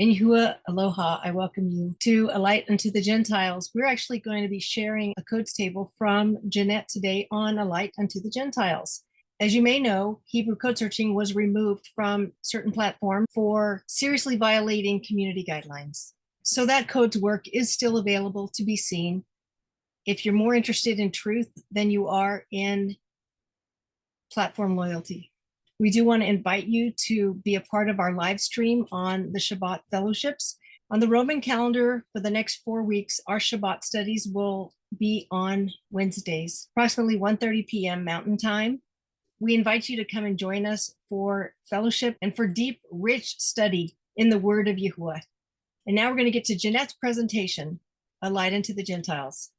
In Yisra'eel, aloha, I welcome you to A Light Unto the Gentiles. We're actually going to be sharing a codes table from Janette today on A Light Unto the Gentiles. As you may know, Hebrew code searching was removed from certain platforms for seriously violating community guidelines. So that code's work is still available to be seen. If you're more interested in truth than you are in platform loyalty, we do want to invite you to be a part of our live stream on the Shabbat fellowships. On the Roman calendar for the next 4 weeks, our Shabbat studies will be on Wednesdays, approximately 1:30 p.m. Mountain Time. We invite you to come and join us for fellowship and for deep, rich study in the Word of Yahweh. And now we're going to get to Janette's presentation, A Light Unto the Gentiles.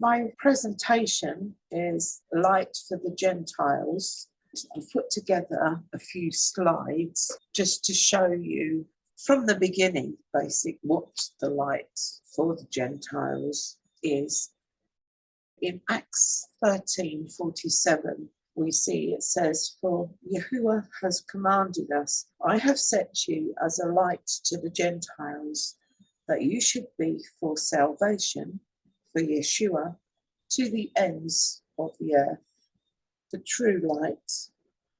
My presentation is Light for the Gentiles. I've put together a few slides just to show you from the beginning, basic, what the light for the Gentiles is. In Acts 13:47, we see it says, "For Yahweh has commanded us, I have set you as a light to the Gentiles, that you should be for salvation, for Yeshua, to the ends of the earth." The true light.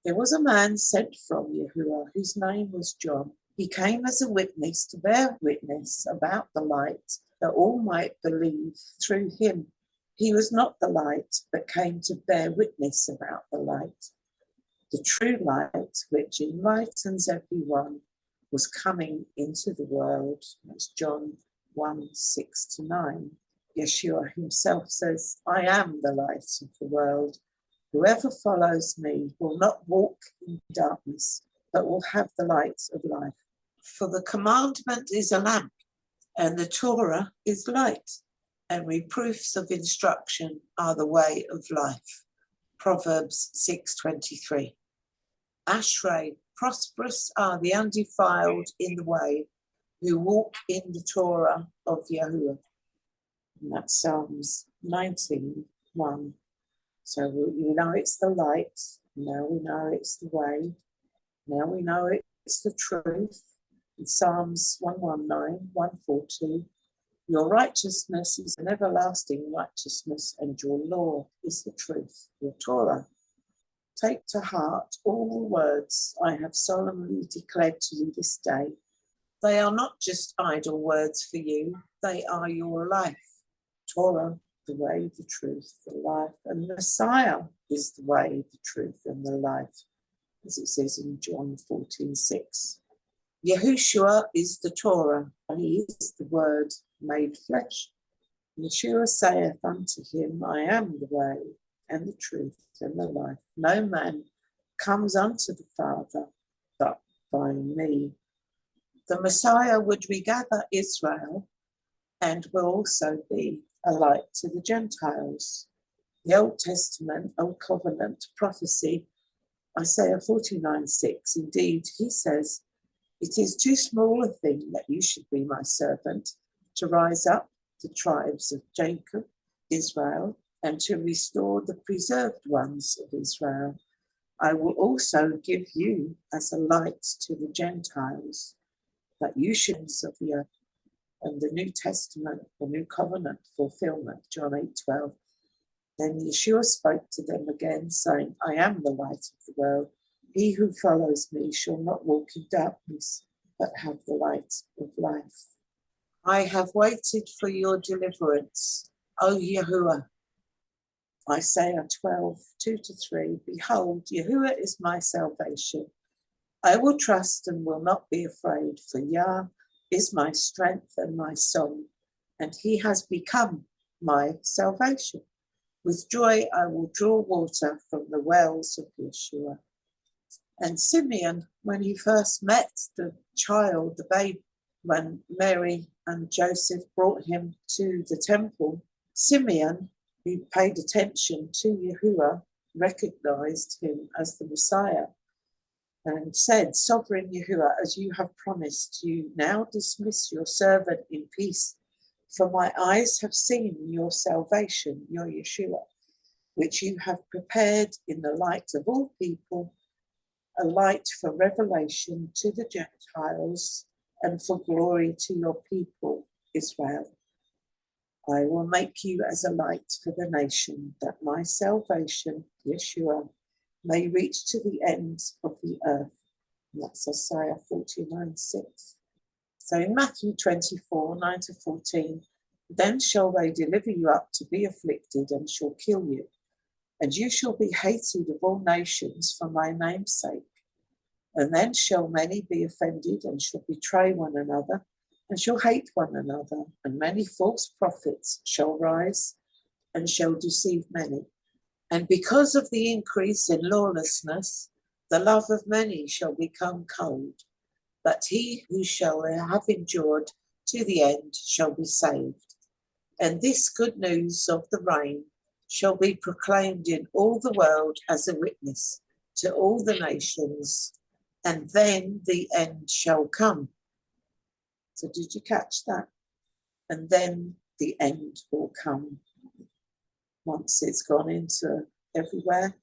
There was a man sent from Yahweh whose name was John. He came as a witness to bear witness about the light, that all might believe through him. He was not the light, but came to bear witness about the light. The true light, which enlightens everyone, was coming into the world. That's John 1:6-9. Yeshua himself says, "I am the light of the world. Whoever follows me will not walk in darkness, but will have the light of life." For the commandment is a lamp, and the Torah is light, and reproofs of instruction are the way of life. Proverbs 6:23. Ashrei, prosperous are the undefiled in the way, who walk in the Torah of Yahweh. And that's Psalms 19:1. So we know it's the light, now we know it's the way, now we know it's the truth. In Psalms 119, 142, your righteousness is an everlasting righteousness, and your law is the truth, your Torah. Take to heart all the words I have solemnly declared to you this day. They are not just idle words for you, they are your life. Torah, the way, the truth, the life, and Messiah is the way, the truth, and the life, as it says in John 14:6. Yahushua is the Torah, and he is the word made flesh. Yeshua saith unto him, I am the way, and the truth, and the life. No man comes unto the Father but by me. The Messiah would regather Israel and will also be a light to the Gentiles. The Old Testament, Old Covenant prophecy, Isaiah 49:6, indeed, he says, it is too small a thing that you should be my servant, to rise up the tribes of Jacob, Israel, and to restore the preserved ones of Israel. I will also give you as a light to the Gentiles, that you should of the earth. And the New Testament, the New Covenant fulfillment, John 8:12. Then Yeshua spoke to them again, saying, I am the light of the world. He who follows me shall not walk in darkness, but have the light of life. I have waited for your deliverance, O Yahweh. Isaiah 12:2-3. Behold, Yahweh is my salvation. I will trust and will not be afraid, for Yah is my strength and my song, and he has become my salvation. With joy I will draw water from the wells of Yeshua. And Simeon, when he first met the child, the babe, when Mary and Joseph brought him to the temple, Simeon, who paid attention to Yahuwah, recognized him as the Messiah, and said, Sovereign Yahuwah, as you have promised, you now dismiss your servant in peace, for my eyes have seen your salvation, your Yeshua, which you have prepared in the light of all people, a light for revelation to the Gentiles and for glory to your people, Israel. I will make you as a light for the nation, that my salvation, Yeshua, may reach to the ends of the earth. And that's Isaiah 49:6. So in Matthew 24:9-14, then shall they deliver you up to be afflicted and shall kill you. And you shall be hated of all nations for my name's sake. And then shall many be offended and shall betray one another and shall hate one another. And many false prophets shall rise and shall deceive many. And because of the increase in lawlessness, the love of many shall become cold. But he who shall have endured to the end shall be saved. And this good news of the reign shall be proclaimed in all the world as a witness to all the nations, and then the end shall come. So did you catch that? And then the end will come. Once it's gone into everywhere,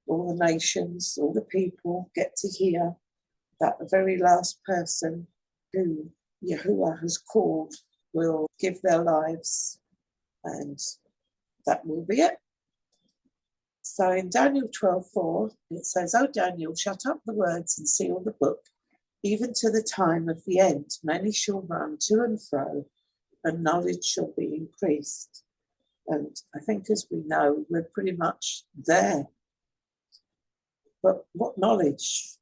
all the nations, all the people get to hear that the very last person who Yahweh has called will give their lives, and that will be it. So in Daniel 12:4, it says, "O Daniel, shut up the words and seal the book, even to the time of the end. Many shall run to and fro, and knowledge shall be increased." And I think, as we know, we're pretty much there. But what knowledge?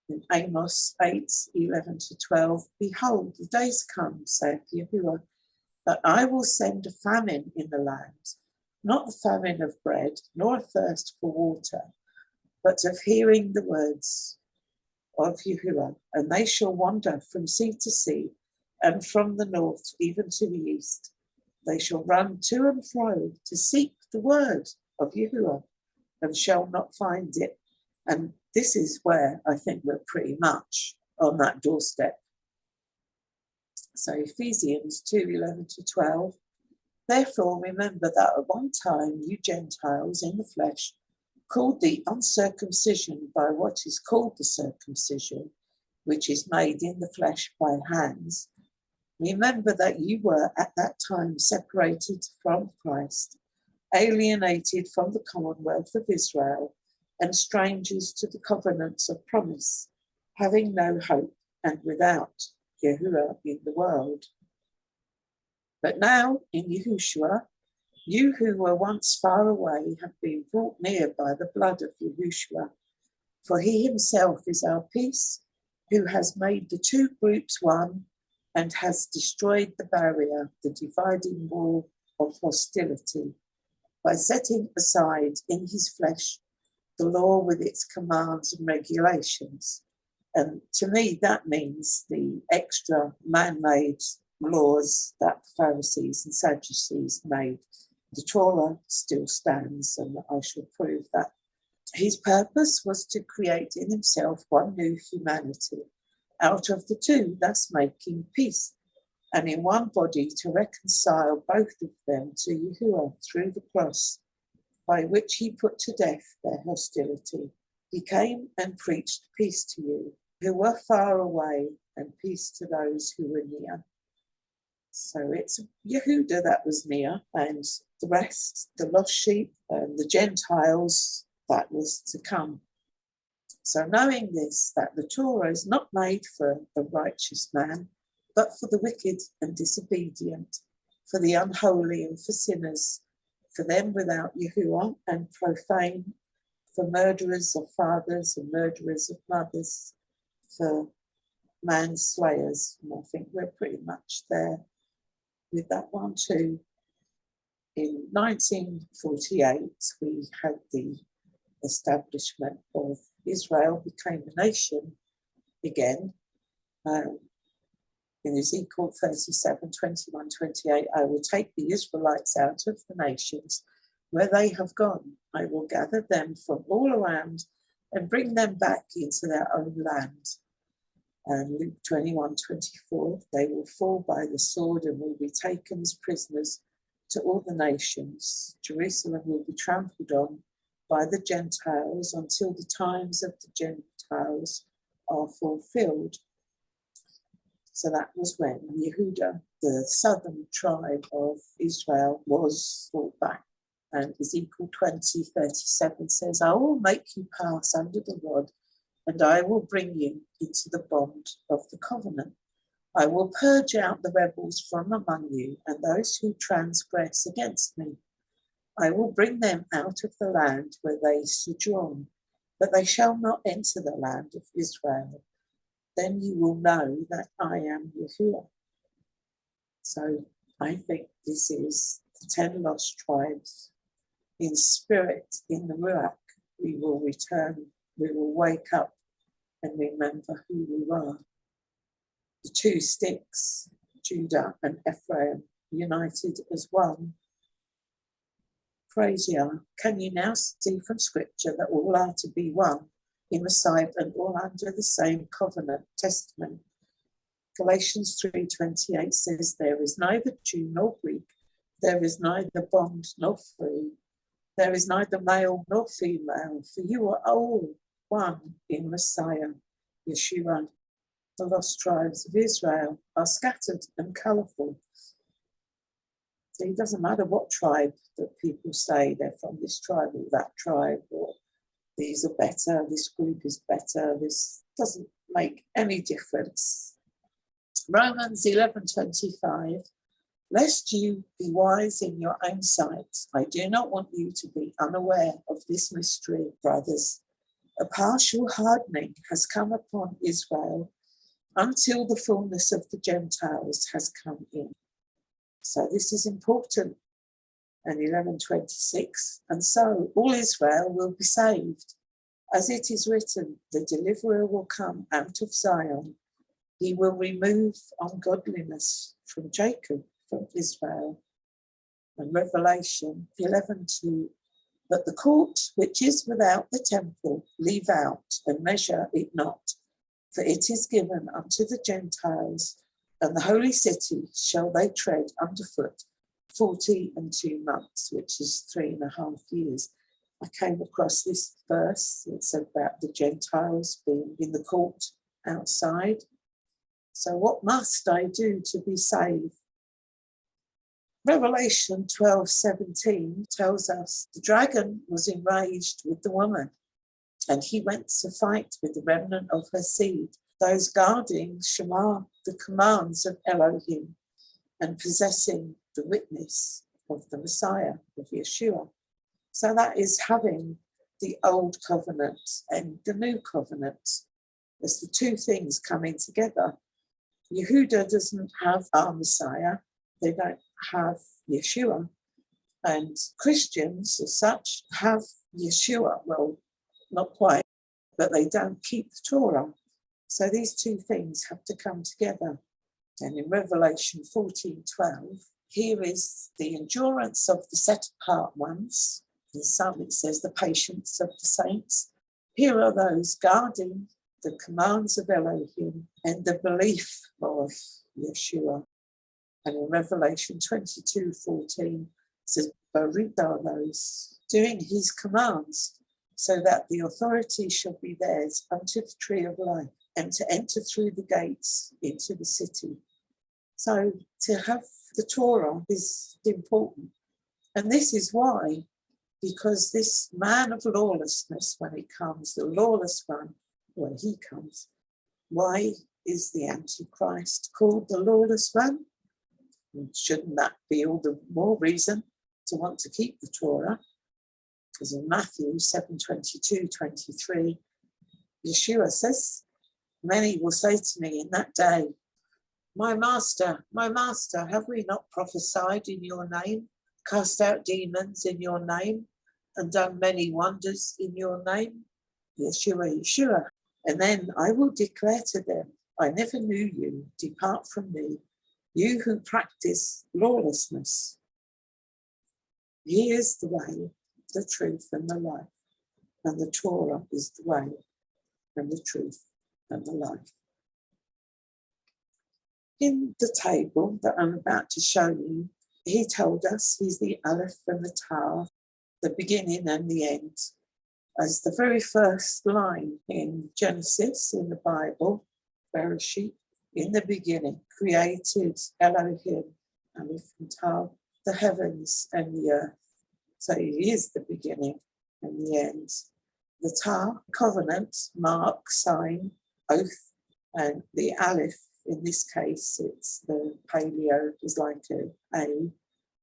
In Amos 8:11-12, "Behold, the days come, saith Yahweh, that I will send a famine in the land, not the famine of bread, nor a thirst for water, but of hearing the words of Yahweh. And they shall wander from sea to sea, and from the north even to the east. They shall run to and fro to seek the word of Yahweh, and shall not find it." And this is where I think we're pretty much on that doorstep. So Ephesians 2:11-12, "Therefore remember that at one time you Gentiles in the flesh, called the uncircumcision by what is called the circumcision, which is made in the flesh by hands. Remember that you were at that time separated from Christ, alienated from the commonwealth of Israel, and strangers to the covenants of promise, having no hope and without Yahweh in the world. But now in Yahushua, you who were once far away have been brought near by the blood of Yahushua. For he himself is our peace, who has made the two groups one and has destroyed the barrier, the dividing wall of hostility, by setting aside in his flesh the law with its commands and regulations." And to me, that means the extra man-made laws that the Pharisees and Sadducees made. The Torah still stands, and I shall prove that. His purpose was to create in himself one new humanity out of the two, thus making peace, and in one body to reconcile both of them to Yahuwah through the cross, by which he put to death their hostility. He came and preached peace to you who were far away, and peace to those who were near. So it's Yehuda that was near, and the rest, the lost sheep and the Gentiles, that was to come. So knowing this, that the Torah is not made for the righteous man, but for the wicked and disobedient, for the unholy and for sinners, for them without Yahuwah and profane, for murderers of fathers and murderers of mothers, for manslayers. And I think we're pretty much there with that one too. In 1948, we had the establishment of Israel, became a nation again. In Ezekiel 37:21-28, "I will take the Israelites out of the nations where they have gone. I will gather them from all around and bring them back into their own land." And Luke 21:24, "They will fall by the sword and will be taken as prisoners to all the nations. Jerusalem will be trampled on by the Gentiles until the times of the Gentiles are fulfilled." So that was when Yehuda, the southern tribe of Israel, was brought back. And Ezekiel 20:37 says, I will make you pass under the rod, and I will bring you into the bond of the covenant. I will purge out the rebels from among you, and those who transgress against me. I will bring them out of the land where they sojourn, but they shall not enter the land of Israel. Then you will know that I am Yahweh. So I think this is the 10 lost tribes. In spirit, in the Ruach, we will return, we will wake up and remember who we are. The 2 sticks, Judah and Ephraim, united as one. Praise Yah. Can you now see from scripture that all are to be one in Messiah and all under the same covenant, testament? Galatians 3:28 says, there is neither Jew nor Greek, there is neither bond nor free, there is neither male nor female, for you are all one in Messiah, Yeshua. The lost tribes of Israel are scattered and colourful. So it doesn't matter what tribe that people say they're from, this tribe or that tribe, or these are better, this group is better. This doesn't make any difference. Romans 11:25, lest you be wise in your own sight, I do not want you to be unaware of this mystery, brothers. A partial hardening has come upon Israel until the fullness of the Gentiles has come in. So this is important. And 11:26, and so all Israel will be saved. As it is written, the deliverer will come out of Zion. He will remove ungodliness from Jacob, from Israel. And Revelation 11:2, but the court which is without the temple leave out and measure it not, for it is given unto the Gentiles, and the holy city shall they tread underfoot 42 months, which is 3.5 years. I came across this verse. It's about the Gentiles being in the court outside. So what must I do to be saved? Revelation 12:17 tells us the dragon was enraged with the woman, and he went to fight with the remnant of her seed, those guarding Shema, the commands of Elohim, and possessing the witness of the Messiah, of Yeshua. So that is having the old covenant and the new covenant. There's the 2 things coming together. Yehuda doesn't have our Messiah. They don't have Yeshua. And Christians as such have Yeshua. Well, not quite, but they don't keep the Torah. So these 2 things have to come together. And in Revelation 14:12, here is the endurance of the set-apart ones. In some it says the patience of the saints. Here are those guarding the commands of Elohim and the belief of Yeshua. And in Revelation 22:14 it says, Baruch are those doing his commands, so that the authority shall be theirs unto the tree of life, and to enter through the gates into the city. So to have the Torah is important. And this is why, because this man of lawlessness, when it comes, the lawless one, when he comes, why is the Antichrist called the lawless one? And shouldn't that be all the more reason to want to keep the Torah? Because in Matthew 7:22-23, Yeshua says, many will say to me in that day, my master, have we not prophesied in your name, cast out demons in your name, and done many wonders in your name? Yeshua. And then I will declare to them, I never knew you, depart from me, you who practice lawlessness. He is the way, the truth, and the life. And the Torah is the way, and the truth, and the life. In the table that I'm about to show you, he told us he's the Aleph and the Tav, the beginning and the end. As the very first line in Genesis in the Bible, Bereshit, In the beginning, created Elohim, Aleph and Tav, the heavens and the earth. So he is the beginning and the end. The Tav, covenant, mark, sign, oath, and the Aleph, in this case, it's the paleo, is like a,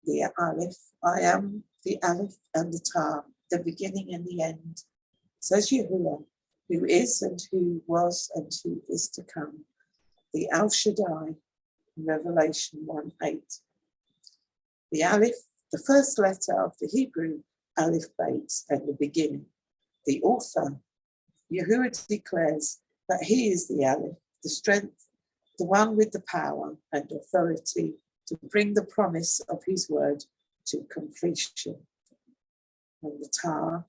the Aleph. I am the Aleph and the Tav, the beginning and the end. Says Yehua, who is and who was and who is to come. The Al Shaddai, Revelation 1:8. The Aleph, the first letter of the Hebrew Aleph Beit at the beginning. The author, Yehua, declares that he is the Aleph, the strength, the one with the power and authority to bring the promise of his word to completion. And the Tav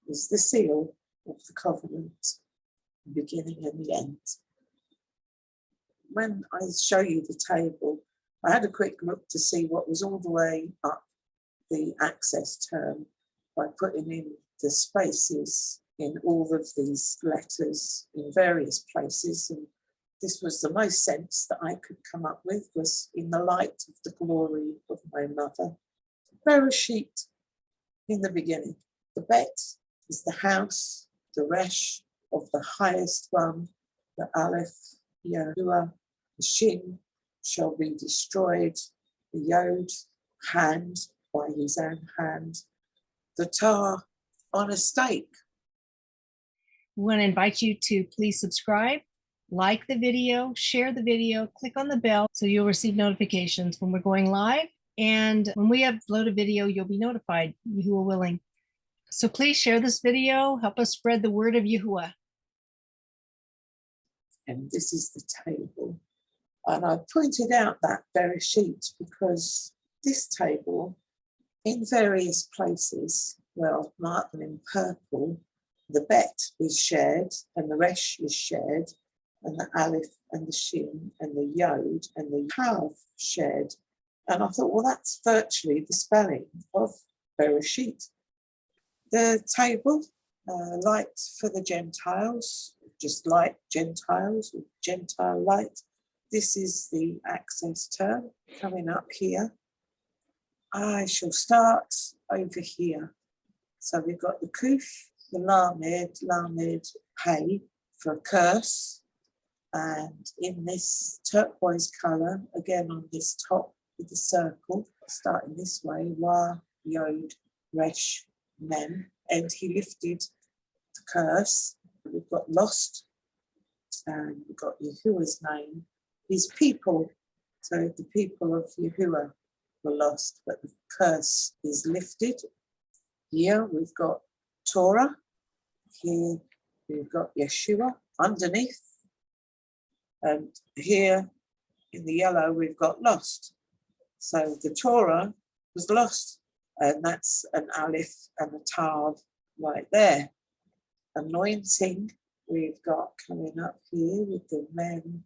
is the seal of the covenant, the beginning and the end. When I show you the table, I had a quick look to see what was all the way up the access term by putting in the spaces in all of these letters in various places. And this was the most sense that I could come up with, was in the light of the glory of my mother. Bereshit, in the beginning. The Bet is the house, the Resh of the highest one, the Aleph, Yehua, the Shin shall be destroyed, the Yod, hand, by his own hand, the Tar on a stake. We want to invite you to please subscribe, like the video, share the video, click on the bell so you'll receive notifications when we're going live. And when we upload a video, you'll be notified, Yehua willing. So please share this video, help us spread the word of Yehua. And this is the table. And I pointed out that Bereshit because this table, in various places, where I've marked them in purple, the Bet is shared and the Resh is shared, and the Aleph and the Shin and the Yod and the Tav shared. And I thought, well, that's virtually the spelling of Bereshit. The table, light for the Gentiles, just light Gentiles, or Gentile light. This is the access term coming up here. I shall start over here. So we've got the Kuf, the Lamed, Hey for curse. And in this turquoise colour, again on this top with the circle, starting this way, Wa, Yod, Resh, Mem. And he lifted the curse. We've got lost, and we've got Yahuwah's name. His people, so the people of Yehua were lost, but the curse is lifted. Here we've got Torah. Here we've got Yeshua underneath. And here in the yellow we've got lost. So the Torah was lost, and that's an Aleph and a Tav right there. Anointing we've got coming up here with the Mem,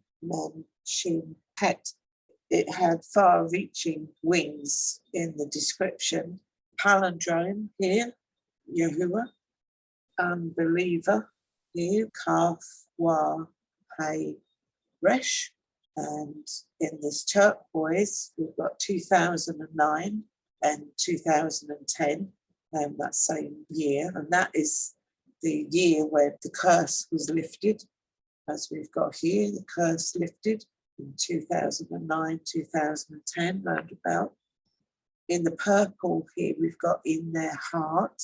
Shin, Het. It had far-reaching wings in the description. Palindrome here, Yehua. Unbeliever here, Kaf, Wa, Hey, Resh. And in this turquoise, we've got 2009 and 2010, that same year. And that is the year where the curse was lifted, as we've got here, the curse lifted in 2009, 2010, round about. In the purple here, we've got in their heart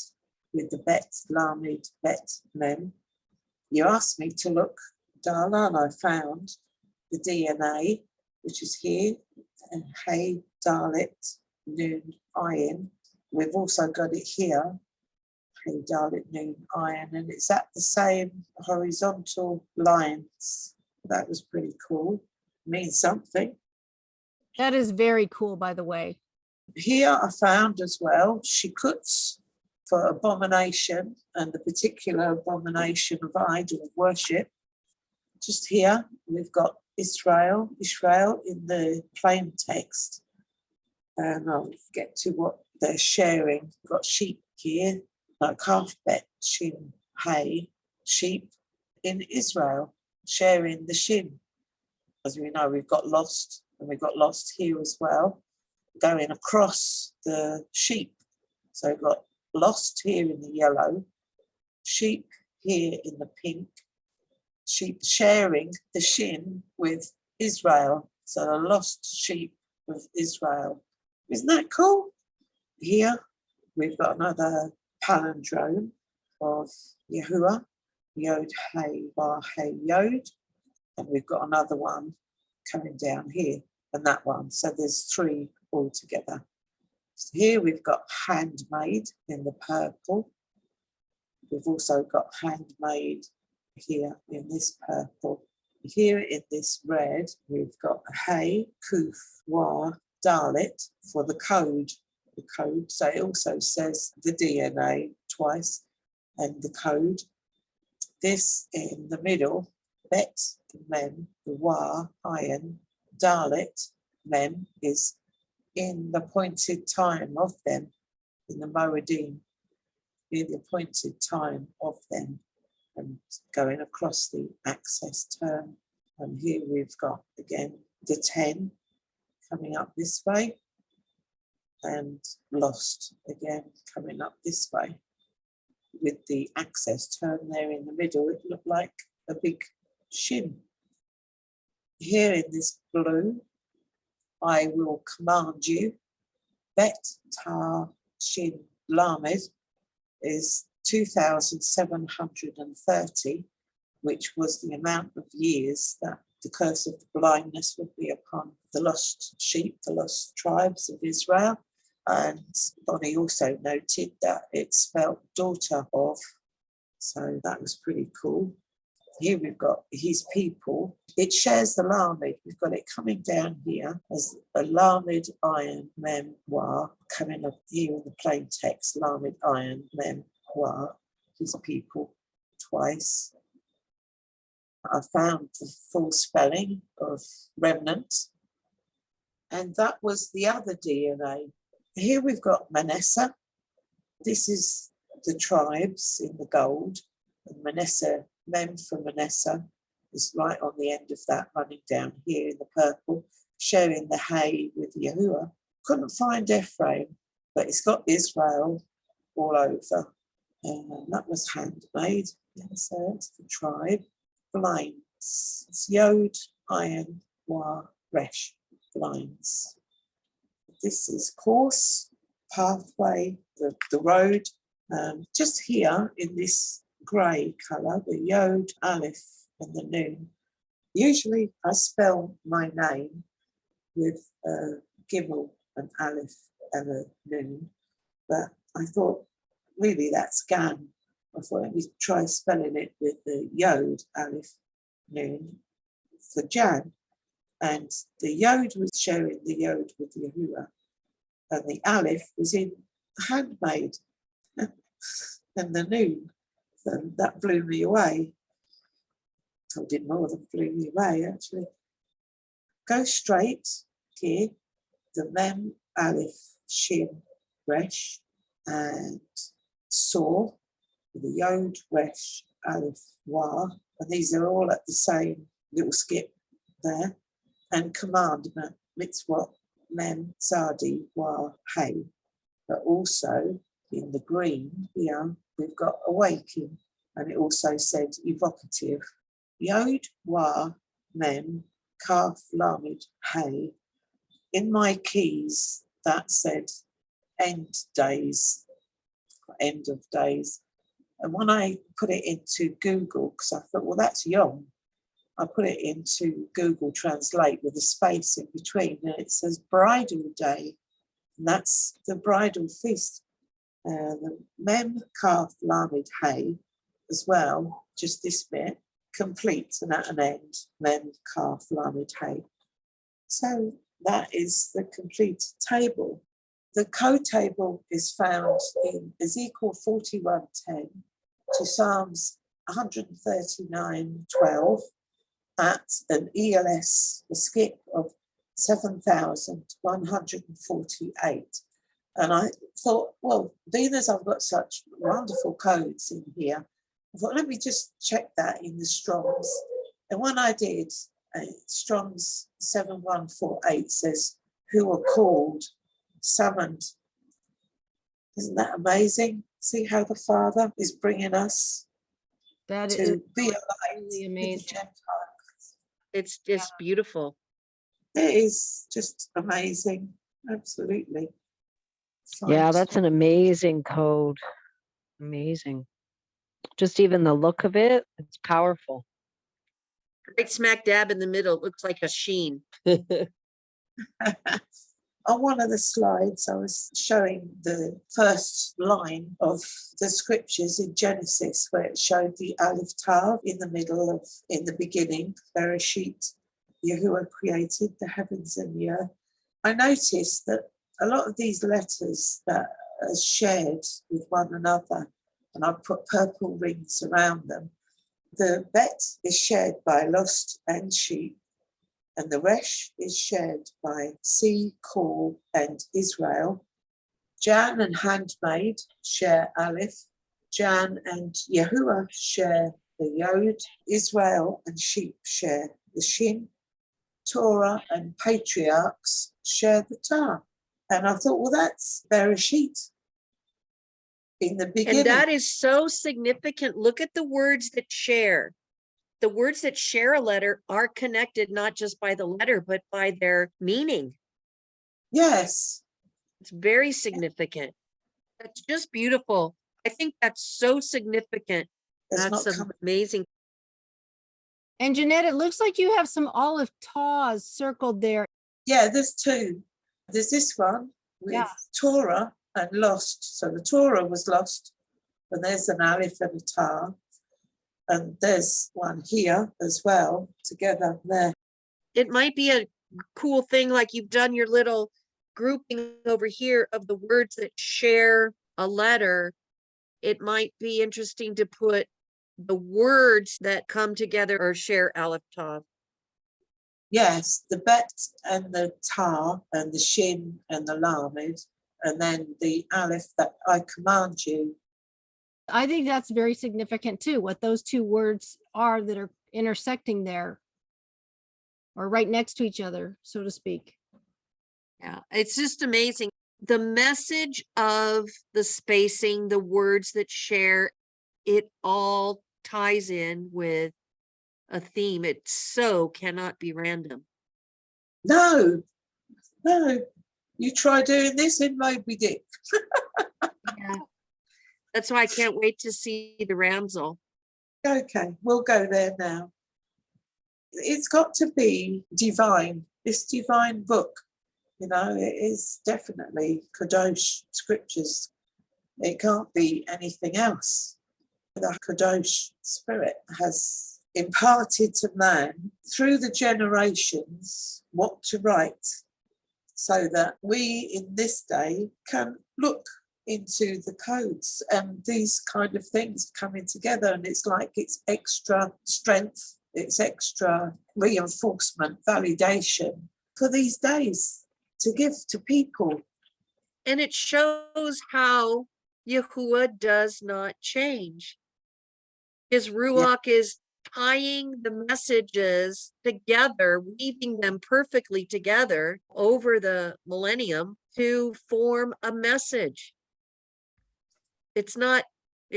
with the Bet, Lamed, Bet, Mem. You asked me to look, Darla, and I found the DNA, which is here, and Hey, Dalet, Noon, Ayin. We've also got it here, Hey, Dalet, Noon, Ayin, and it's at the same horizontal lines. That was pretty cool. Means something. That is very cool, by the way. Here I found as well shikuts for abomination, and the particular abomination of idol worship. Just here we've got Israel in the plain text, and I'll get to what they're sharing. We've got sheep here, like aqobec, shin, hay, sheep in Israel, sharing the shin. as we know, we've got lost, and we've got lost here as well, going across the sheep. So we've got lost here in the yellow, sheep here in the pink, sheep sharing the shin with Israel. So the lost sheep with Israel. Isn't that cool? Here we've got another palindrome of Yehua, Yod Hey Bar Hey Yod, and we've got another one coming down here, and that one. So there's 3 altogether. So here we've got handmade in the purple. We've also got handmade here in this purple. Here in this red, we've got Hey, Kuf, Wa, Dalet for the code. The code. So it also says the DNA twice and the code. This in the middle, Bet, Mem, the Wa, Iron, Dalet, Mem is in the appointed time of them, in the Moedim, in the appointed time of them, and going across the access term. And here we've got again the 10 coming up this way, and lost again coming up this way. With the access term there in the middle, it looked like a big shin. Here in this blue, I will command you. Bet Tar Shin Lamed is 2,730, which was the amount of years that the curse of the blindness would be upon the lost sheep, the lost tribes of Israel. And Bonnie also noted that it spelled daughter of, so that was pretty cool. Here we've got his people. It shares the Lamed. We've got it coming down here as a Lamed Iron Mem Wa, coming up here in the plain text, Lamed Iron Mem Wa, his people twice. I found the full spelling of remnant, and that was the other DNA. Here we've got Manasseh. This is the tribes in the gold, and Manasseh, Mem for Manasseh is right on the end of that, running down here in the purple, showing the hay with Yehua. Couldn't find Ephraim, but it's got Israel all over. And that was handmade. So it's the tribe. Blinds. It's Yod, Iron, Wa, Resh. Blinds. This is course, pathway, the road. Just here in this grey colour, the Yod, Aleph and the Nun. Usually I spell my name with a Gimel, an Aleph and a Nun, but I thought really that's Gan. I thought let me try spelling it with the Yod, Aleph, Nun for Jan. And the Yod was showing the Yod with Yehua, and the Aleph was in handmade, and the Nun, and that blew me away. I did more than blew me away, actually. Go straight here, the Mem, Aleph, Shin, Resh, and Saw, the Yod, Resh, Aleph, Wa, and these are all at the same little skip there. And commandment, mitzvot, Mem, Zadi, Wa, Hey. But also in the green here, we've got awaking, and it also said evocative. Yod, Wa, Mem, Kaf, Lamed, Hey. In my keys, that said end days, end of days. And when I put it into Google, because I thought, well, that's Yom, I put it into Google Translate with a space in between, and it says bridal day, and that's the bridal feast. The Mem, Kaf, Lamed, Hey as well, just this bit, complete and at an end, Mem, Kaf, Lamed, Hey. So that is the complete table. The code table is found in Ezekiel 41:10 to Psalms 139:12 at an ELS, a skip of 7,148. And I thought, well, being as I've got such wonderful codes in here, I thought, let me just check that in the Strongs. And when I did, Strong's 7148 says, who are called, summoned. Isn't that amazing? See how the Father is bringing us That to is be a light really to the amazing. Gentiles. It's just beautiful. It is just amazing. Absolutely. Yeah, Fine. that's an amazing code. Amazing. Just even the look of it, it's powerful. Right smack dab in the middle. It looks like a sheen. On one of the slides, I was showing the first line of the scriptures in Genesis, where it showed the Aleph Tav in the middle of, in the beginning, Bereshit, Yahweh created the heavens and the earth. I noticed that a lot of these letters that are shared with one another, and I put purple rings around them, the Bet is shared by lost and sheep, and the Resh is shared by sea, call, and Israel. Jan and handmaid share Aleph. Jan and Yahuwah share the Yod. Israel and sheep share the Shin. Torah and patriarchs share the Tar. And I thought, well, that's Bereshit. In the beginning. And that is so significant. Look at the words that share. The words that share a letter are connected not just by the letter, but by their meaning. Yes. It's very significant. That's just beautiful. I think that's so significant. It's That's not coming. amazing. And Janette, it looks like you have some olive taws circled there. Yeah, there's two. There's this one with Yeah. Torah and lost. So the Torah was lost, and there's an Aleph and a Tar. And there's one here as well, together there. It might be a cool thing, like you've done your little grouping over here of the words that share a letter. It might be interesting to put the words that come together or share Aleph Tav. Yes, the Bet and the Tar and the Shin and the Lamed, and then the Aleph that I command you. I think that's very significant too, what those two words are that are intersecting there or right next to each other, so to speak. Yeah, it's just amazing. The message of the spacing, the words that share, it all ties in with a theme. It so cannot be random. No, no. You try doing this in Moby Dick. Yeah. That's why I can't wait to see the Ramsel. Okay, we'll go there now. It's got to be divine. This divine book, you know, it is definitely Kadosh scriptures. It can't be anything else. The Kadosh spirit has imparted to man through the generations what to write, so that we in this day can look into the codes and these kind of things coming together, and it's like it's extra strength, it's extra reinforcement, validation for these days to give to people. And it shows how Yahuwah does not change. His Ruach is tying the messages together, weaving them perfectly together over the millennium to form a message. It's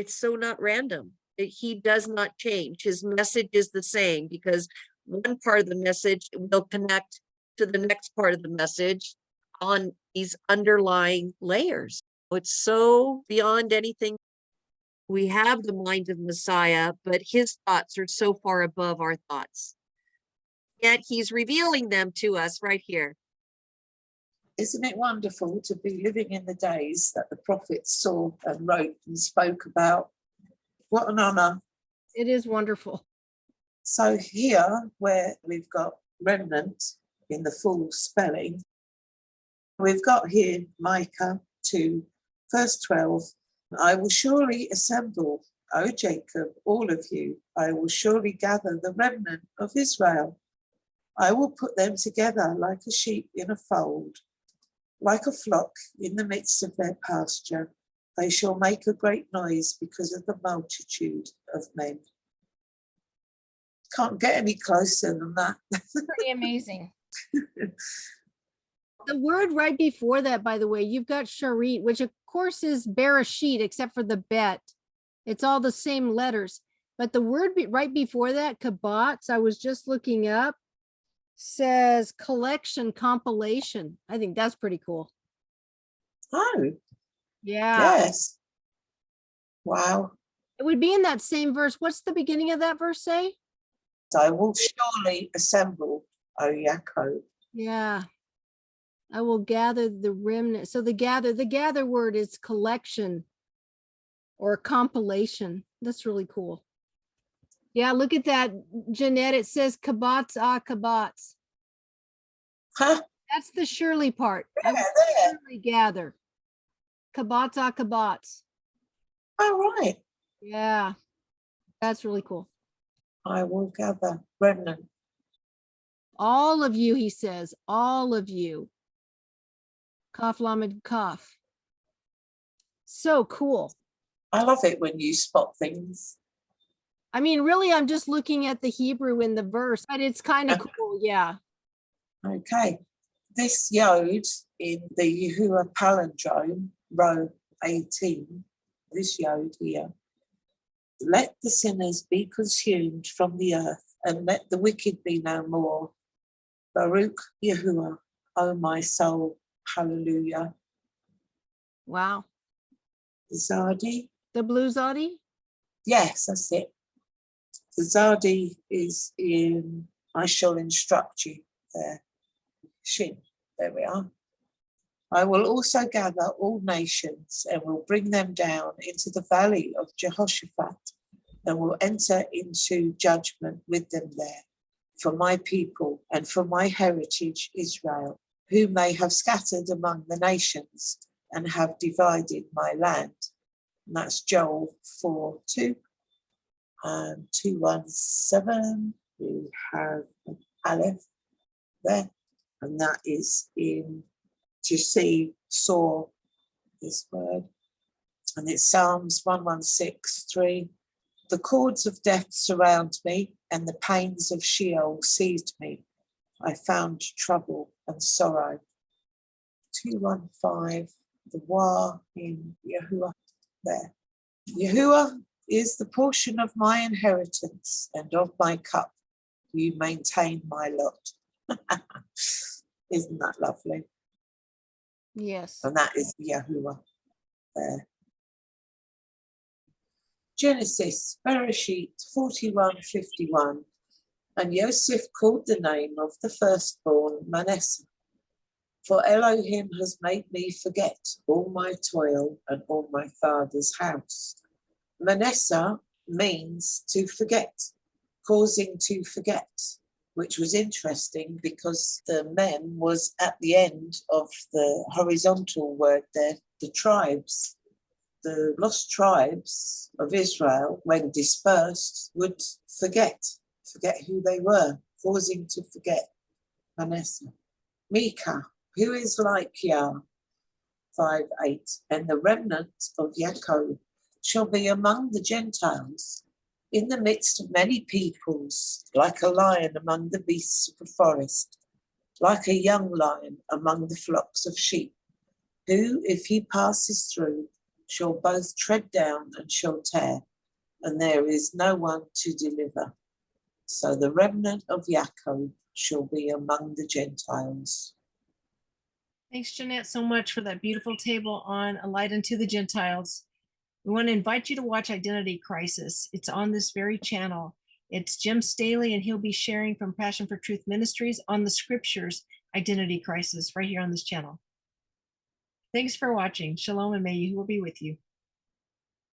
so not random. He does not change. His message is the same because one part of the message will connect to the next part of the message on these underlying layers. It's so beyond anything. We have the mind of Messiah, but his thoughts are so far above our thoughts. Yet he's revealing them to us right here. Isn't it wonderful to be living in the days that the prophets saw and wrote and spoke about? What an honour. It is wonderful. So here, where we've got remnant in the full spelling, we've got here Micah 2, verse 12. I will surely assemble, O Jacob, all of you. I will surely gather the remnant of Israel. I will put them together like a sheep in a fold, like a flock in the midst of their pasture. They shall make a great noise because of the multitude of men. Can't get any closer than that. Pretty amazing. The word right before that, by the way, you've got sharit, which of course is bereshit, except for the bet. It's all the same letters. But the word right before that, kabots, I was just looking up, says collection, compilation. I think that's pretty cool. Oh, Yeah. yes. Wow. It would be in that same verse. What's the beginning of that verse say? I will surely assemble, O Yaakov. Yeah. I will gather the remnant. So the gather word is collection or compilation. That's really cool. Yeah, look at that, Janette. It says kabots, aqoďs. Huh? That's the surely part. I Yeah, will there. surely gather. Kabots, aqoďs. Oh, right. Yeah, that's really cool. I will gather remnant. All of you, he says, all of you. Kaf lamed kaf. So cool. I love it when you spot things. I mean, really, I'm just looking at the Hebrew in the verse, but it's kind of cool. Yeah. Okay. This yod in the Yehua palindrome, row 18, this yod here, let the sinners be consumed from the earth, and let the wicked be no more. Baruch Yehua, O my soul, hallelujah. Wow. Zadi? The blue Zodi? Yes, that's it. The Zadi is in, I shall instruct you there. Shin, there we are. I will also gather all nations and will bring them down into the valley of Jehoshaphat and will enter into judgment with them there for my people and for my heritage Israel, whom they have scattered among the nations and have divided my land. And that's Joel 4:2 and 2:17. We have an Aleph there, and that is in to see, saw this word, and it's Psalms 116:3. The cords of death surround me, and the pains of Sheol seized me. I found trouble and sorrow. 2:15. The Wa in Yahuwah there. Yahuwah is the portion of my inheritance and of my cup. You maintain my lot. Isn't that lovely? Yes. And that is Yahuwah there. Genesis, Bereshit 41:51. And Joseph called the name of the firstborn Manasseh. For Elohim has made me forget all my toil and all my father's house. Manasseh means to forget, causing to forget, which was interesting because the mem was at the end of the horizontal word there, the tribes. The lost tribes of Israel, when dispersed, would forget who they were, causing to forget. Manasseh. Micah, who is like Yah, 5:8, and the remnant of Yaakov shall be among the Gentiles, in the midst of many peoples, like a lion among the beasts of the forest, like a young lion among the flocks of sheep, who, if he passes through, shall both tread down and shall tear, and there is no one to deliver. So the remnant of Yaakov shall be among the Gentiles. Thanks, Janette, so much for that beautiful table on A Light Unto the Gentiles. We want to invite you to watch Identity Crisis. It's on this very channel. It's Jim Staley, and he'll be sharing from Passion for Truth Ministries on the scriptures Identity Crisis right here on this channel. Thanks for watching. Shalom, and may Yahweh be with you.